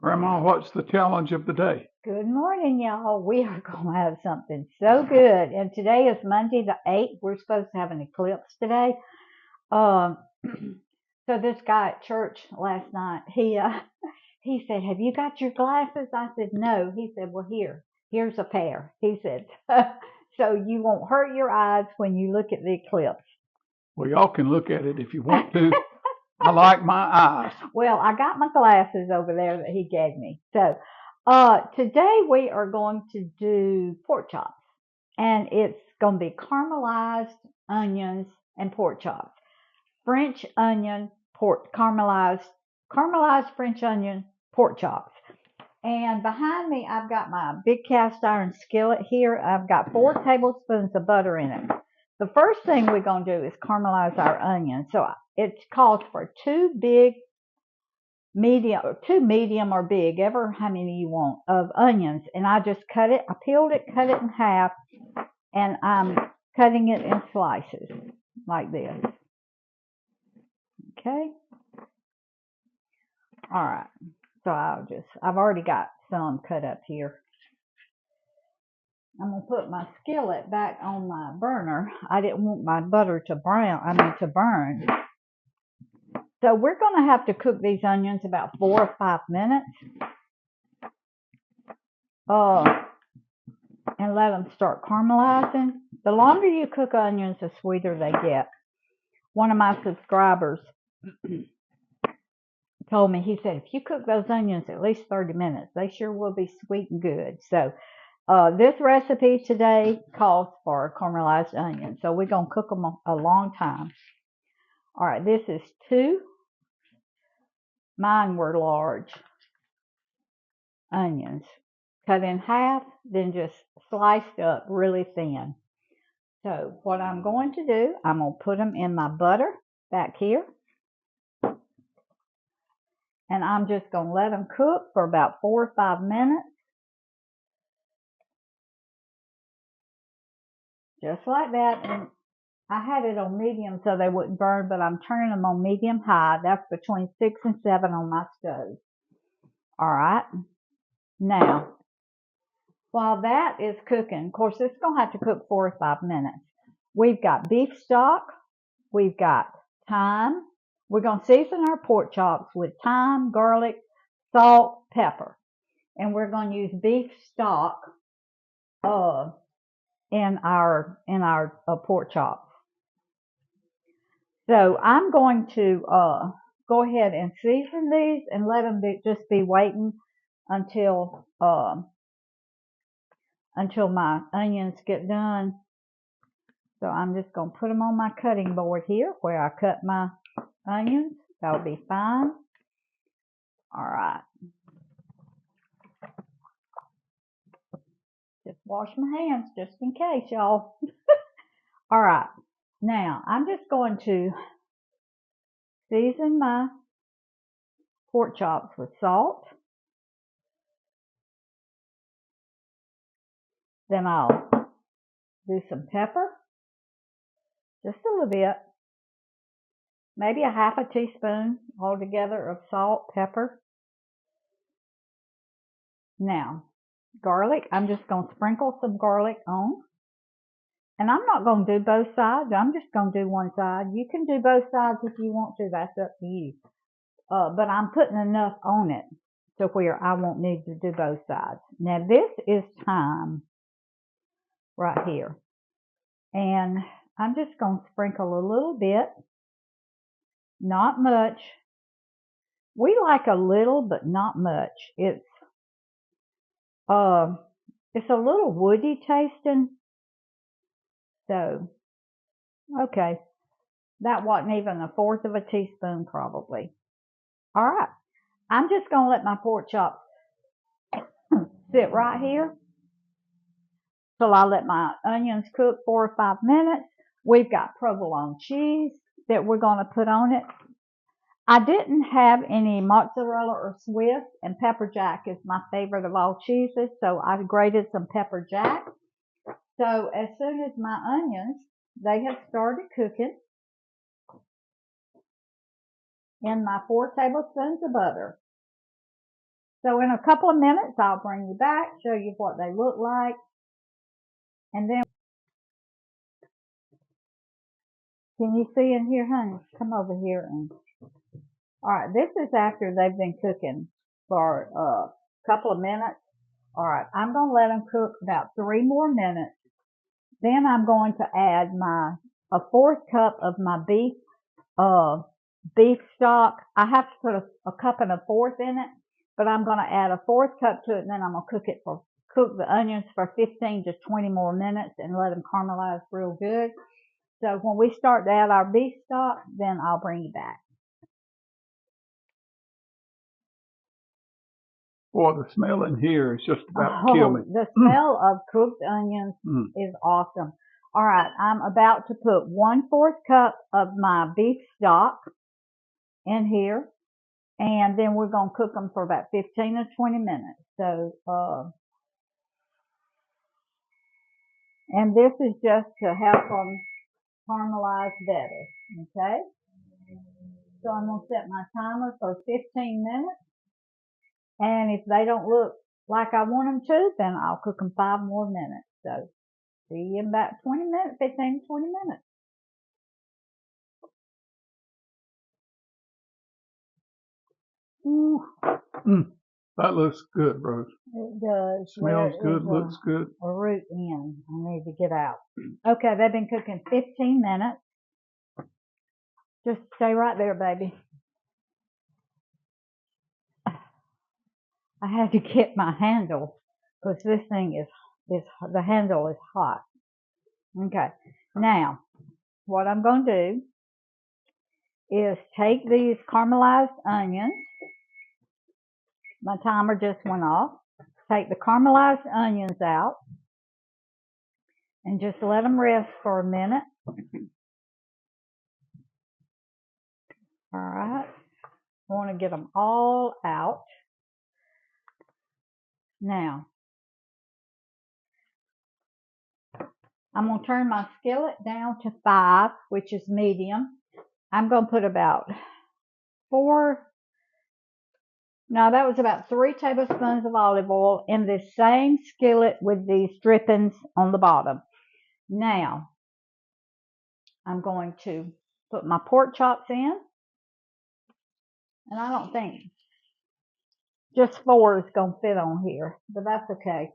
Grandma, what's the challenge of the day? Good morning, y'all. We are going to have something so good. And today is Monday the 8th. We're supposed to have an eclipse today. Um, so this guy at church last night, he said, "Have you got your glasses?" I said, "No." He said, "Well, here's a pair." He said, "So you won't hurt your eyes when you look at the eclipse." Well, y'all can look at it if you want to. I like my eyes. Well, I got my glasses over there that he gave me. So, today we are going to do pork chops, and it's going to be caramelized onions and pork chops. French onion pork caramelized French onion pork chops. And behind me, I've got my big cast iron skillet here. I've got 4 tablespoons of butter in it. The first thing we're going to do is caramelize our onions. So it calls for two medium or big, ever how many you want, of onions. And I just I peeled it, cut it in half, and I'm cutting it in slices like this. Okay. All right. So I've already got some cut up here. I'm going to put my skillet back on my burner. I didn't want my butter to burn. So we're going to have to cook these onions about 4 or 5 minutes. And let them start caramelizing. The longer you cook onions, the sweeter they get. One of my subscribers told me, he said, if you cook those onions at least 30 minutes, they sure will be sweet and good. So this recipe today calls for caramelized onions. So we're going to cook them a long time. All right, this is 2. Mine were large onions. Cut in half, then just sliced up really thin. So what I'm going to do, I'm going to put them in my butter back here. And I'm just going to let them cook for about 4 or 5 minutes. Just like that. And I had it on medium so they wouldn't burn, but I'm turning them on medium high. That's between 6 and 7 on my stove. All right. Now, while that is cooking, of course, it's going to have to cook 4 or 5 minutes. We've got beef stock. We've got thyme. We're going to season our pork chops with thyme, garlic, salt, pepper. And we're going to use beef stock in our pork chops. So I'm going to go ahead and season these and let them just be waiting until my onions get done. So I'm just going to put them on my cutting board here where I cut my onions. That'll be fine. All right. Just wash my hands just in case, y'all. All right. Now, I'm just going to season my pork chops with salt. Then I'll do some pepper, just a little bit, maybe a half a teaspoon altogether of salt, pepper. Now, garlic, I'm just going to sprinkle some garlic on. And I'm not going to do both sides. I'm just going to do one side. You can do both sides if you want to. That's up to you. But I'm putting enough on it to where I won't need to do both sides. Now, this is thyme right here. And I'm just going to sprinkle a little bit. Not much. We like a little, but not much. It's a little woody tasting. So, okay. That wasn't even 1/4 of a teaspoon probably. All right. I'm just going to let my pork chops sit right here till I let my onions cook 4 or 5 minutes. We've got provolone cheese that we're going to put on it. I didn't have any mozzarella or Swiss, and pepper jack is my favorite of all cheeses, so I grated some pepper jack. So as soon as my onions, they have started cooking in my 4 tablespoons of butter, So in a couple of minutes, I'll bring you back, show you what they look like. And then, can you see in here, honey? Come over here. All right, this is after they've been cooking for a couple of minutes. All right, I'm going to let them cook about 3 more minutes. Then I'm going to add a 4th cup of my beef stock. I have to put a cup and a 1/4 in it, but I'm going to add a 4th cup to it, and then I'm going to cook the onions for 15 to 20 more minutes and let them caramelize real good. So when we start to add our beef stock, then I'll bring you back. Boy, the smell in here is just about to kill me. The smell of cooked onions is awesome. All right, I'm about to put 1/4 cup of my beef stock in here, and then we're going to cook them for about 15 or 20 minutes. So, and this is just to help them caramelize better, okay? So I'm going to set my timer for 15 minutes, and if they don't look like I want them to, then I'll cook them 5 more minutes. So see you in about 20 minutes, 15 to 20 minutes. That looks good, Rose. It does. Smells good, looks good. A root in. I need to get out. Okay, they've been cooking 15 minutes. Just stay right there, baby. I had to get my handle because this thing the handle is hot. Okay, now what I'm going to do is take these caramelized onions. My timer just went off. Take the caramelized onions out and just let them rest for a minute. All right. I want to get them all out. Now, I'm going to turn my skillet down to 5, which is medium. I'm going to put about 4, no, that was about 3 tablespoons of olive oil in this same skillet with these drippings on the bottom. Now, I'm going to put my pork chops in. And I don't think just 4 is going to fit on here, but that's okay.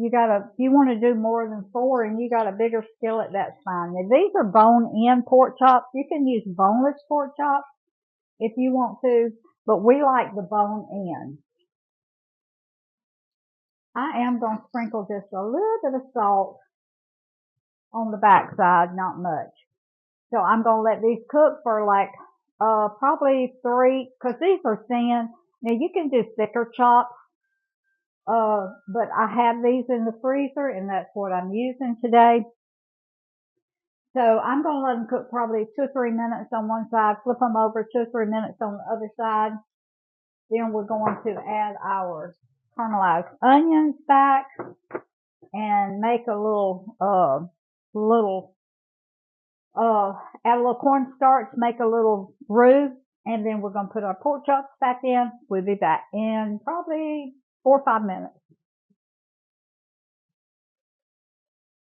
If you want to do more than 4 and you got a bigger skillet, that's fine. Now, these are bone-in pork chops. You can use boneless pork chops if you want to, but we like the bone-in. I am going to sprinkle just a little bit of salt on the backside, not much. So I'm going to let these cook for like probably 3, because these are thin. Now you can do thicker chops, but I have these in the freezer and that's what I'm using today. So I'm going to let them cook probably 2 or 3 minutes on one side, flip them over 2 or 3 minutes on the other side. Then we're going to add our caramelized onions back and make a add a little cornstarch, make a little roux, and then we're going to put our pork chops back in. We'll be back in probably 4 or 5 minutes.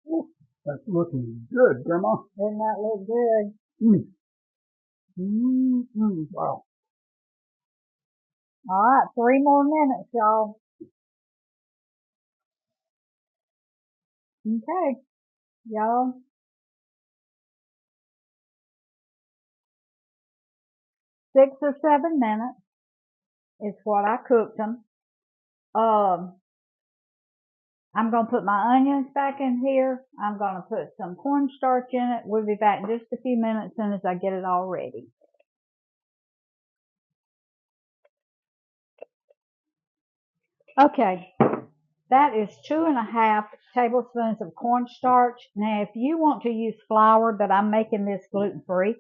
Ooh, that's looking good, Grandma. Doesn't that look good? Wow. All right, 3 more minutes, y'all. Okay, y'all. 6 or 7 minutes is what I cooked them. I'm going to put my onions back in here. I'm going to put some cornstarch in it. We'll be back in just a few minutes as soon as I get it all ready. Okay, that is 2½ tablespoons of cornstarch. Now, if you want to use flour, but I'm making this gluten-free,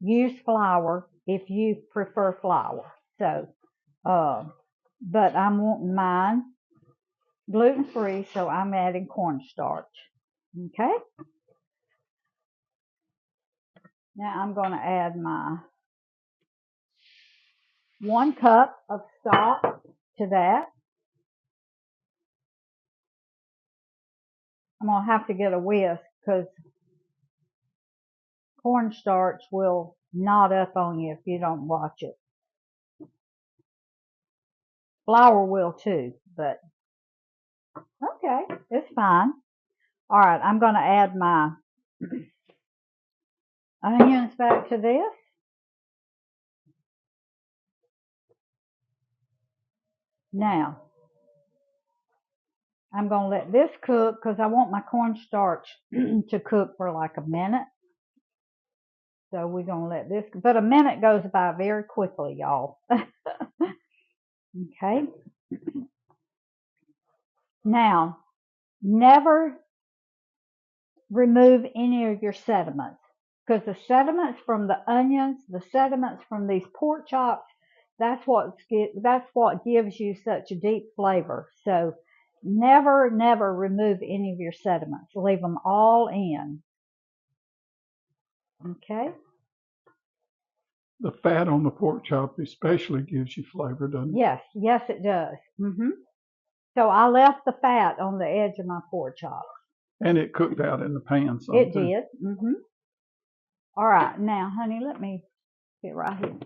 use flour if you prefer flour. So, but I'm wanting mine gluten-free, so I'm adding cornstarch. Okay. Now I'm going to add my 1 cup of stock to that. I'm going to have to get a whisk because cornstarch will knot up on you if you don't watch it. Flour will too, but okay, it's fine. All right, I'm going to add my onions back to this. Now, I'm going to let this cook because I want my cornstarch to cook for like a minute. So we're going to let this, but a minute goes by very quickly, y'all. Okay. Now, never remove any of your sediments because the sediments from the onions, the sediments from these pork chops, that's what gives you such a deep flavor. So never remove any of your sediments. Leave them all in. Okay. The fat on the pork chop especially gives you flavor, doesn't it? Yes, it does. So I left the fat on the edge of my pork chop. And it cooked out in the pan some It too. did. All right, now, honey, let me get right here.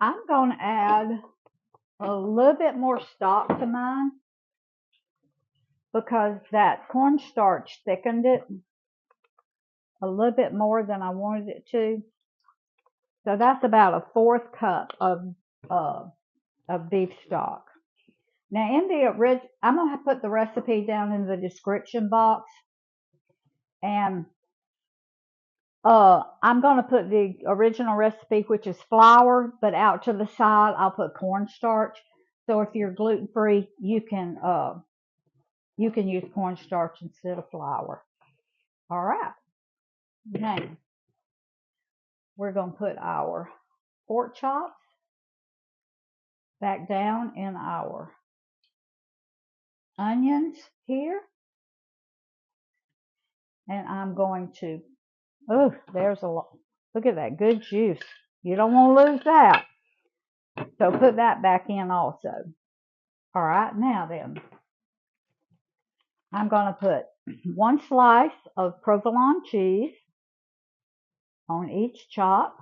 I'm going to add a little bit more stock to mine because that cornstarch thickened it a little bit more than I wanted it to. So that's about a 1/4 cup of beef stock. Now, I'm going to put the recipe down in the description box, and I'm going to put the original recipe, which is flour, but out to the side, I'll put cornstarch. So if you're gluten-free, you can use cornstarch instead of flour. All right. Now, we're going to put our pork chops back down in our onions here. And I'm going to, oh, there's a lot. Look at that good juice. You don't want to lose that. So put that back in also. All right, now then, I'm going to put 1 slice of provolone cheese on each chop,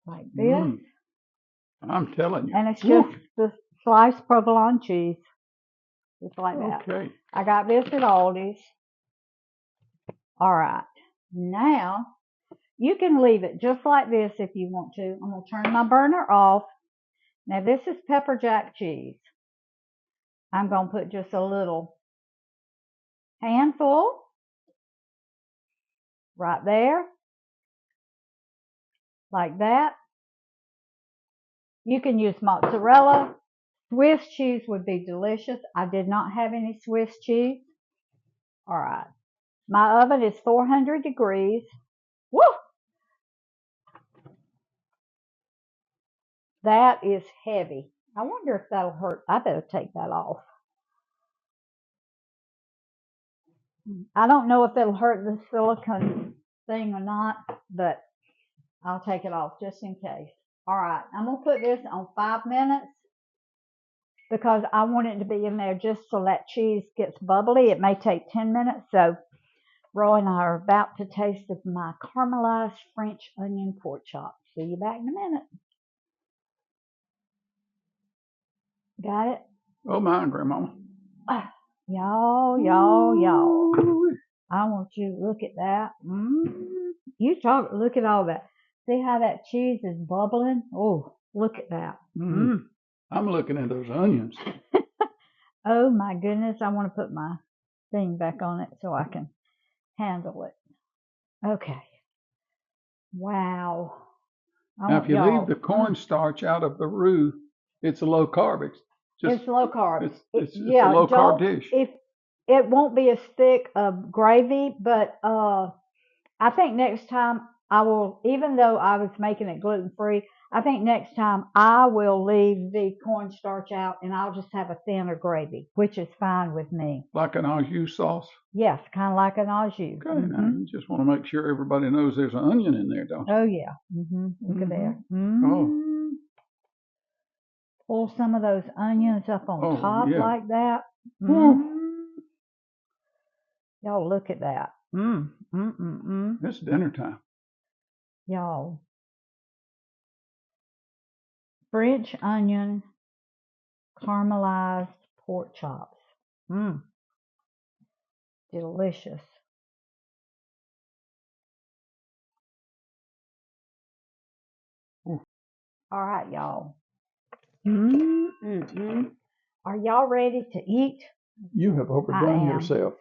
like this. I'm telling you. And it's just the sliced provolone cheese, just like that. Okay. I got this at Aldi's. All right, now you can leave it just like this if you want to. I'm going to turn my burner off. Now this is pepper jack cheese. I'm going to put just a little handful right there, like that. You can use mozzarella. Swiss cheese would be delicious. I did not have any Swiss cheese. All right. My oven is 400 degrees. Woo! That is heavy. I wonder if that'll hurt. I better take that off. I don't know if it'll hurt the silicone thing or not, but I'll take it off just in case. All right. I'm going to put this on 5 minutes because I want it to be in there just so that cheese gets bubbly. It may take 10 minutes. So Roy and I are about to taste of my caramelized French onion pork chop. See you back in a minute. Got it? Oh, my, Grandma. Y'all. I want you to look at that. Look at all that. See how that cheese is bubbling? Oh, look at that. I'm looking at those onions. Oh, my goodness. I want to put my thing back on it so I can handle it. Okay. Wow. Now, if you leave the cornstarch out of the roux, it's a low carb. It's low carb. It's a low carb dish. It won't be as thick of gravy, but I think next time I will, even though I was making it gluten-free, I think next time I will leave the cornstarch out and I'll just have a thinner gravy, which is fine with me. Like an au jus sauce? Yes, kind of like an au jus. Okay, now you just want to make sure everybody knows there's an onion in there, don't you? Oh, yeah. Look at there. Oh, Pull some of those onions up on Oh, top yeah. like that. Y'all look at that. It's dinner time. Y'all. French onion caramelized pork chops. Delicious. Ooh. All right, y'all. Are y'all ready to eat? You have overdone yourself.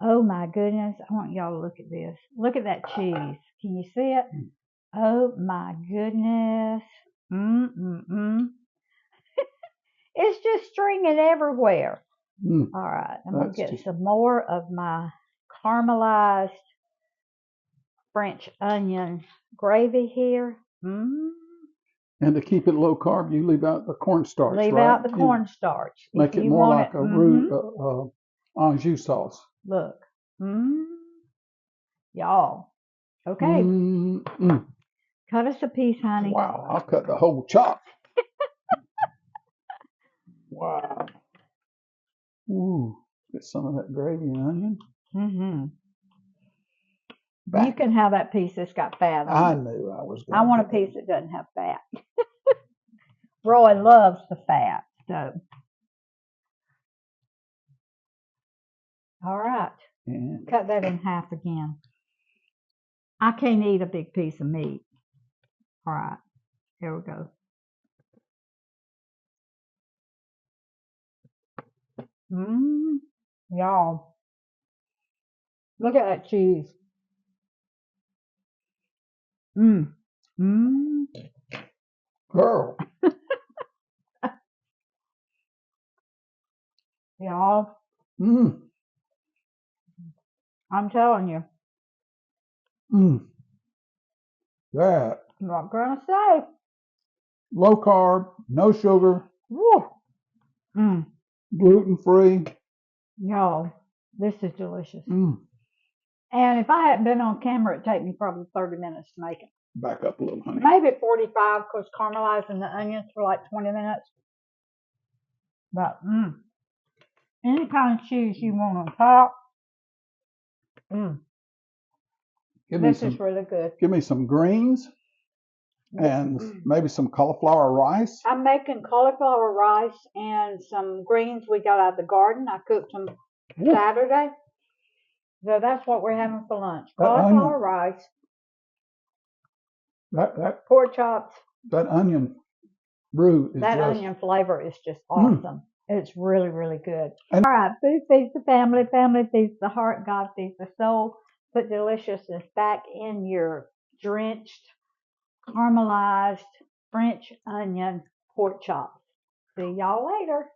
Oh my goodness. I want y'all to look at this. Look at that cheese. Can you see it? Oh my goodness. It's just stringing everywhere. All right. I'm going to get some more of my caramelized French onion gravy here. And to keep it low carb, you leave out the cornstarch, Leave right? out the cornstarch. Make it more like a roux, Anjou sauce. Look. Y'all. Okay. Cut us a piece, honey. Wow, I'll cut the whole chop. Wow. Ooh, get some of that gravy and onion. You can have that piece that's got fat on it. I knew I was going to. I want a piece that doesn't have fat. Roy loves the fat, so. All right. And cut that in half again. I can't eat a big piece of meat. All right. Here we go. Y'all. Look at that cheese. girl. Y'all. I'm telling you. That. What can I say? Low carb, no sugar. Woo. Gluten free. Y'all, this is delicious. And if I hadn't been on camera, it'd take me probably 30 minutes to make it. Back up a little, honey. Maybe 45, because caramelizing the onions for like 20 minutes. But any kind of cheese you want on top. This is really good. Give me some greens and maybe some cauliflower rice. I'm making cauliflower rice and some greens we got out of the garden. I cooked them Saturday. So that's what we're having for lunch. Cauliflower rice. That pork chops. That onion roux is onion flavor is just awesome. It's really, really good. All right, food feeds the family, family feeds the heart, God feeds the soul. Put deliciousness back in your drenched, caramelized French onion pork chops. See y'all later.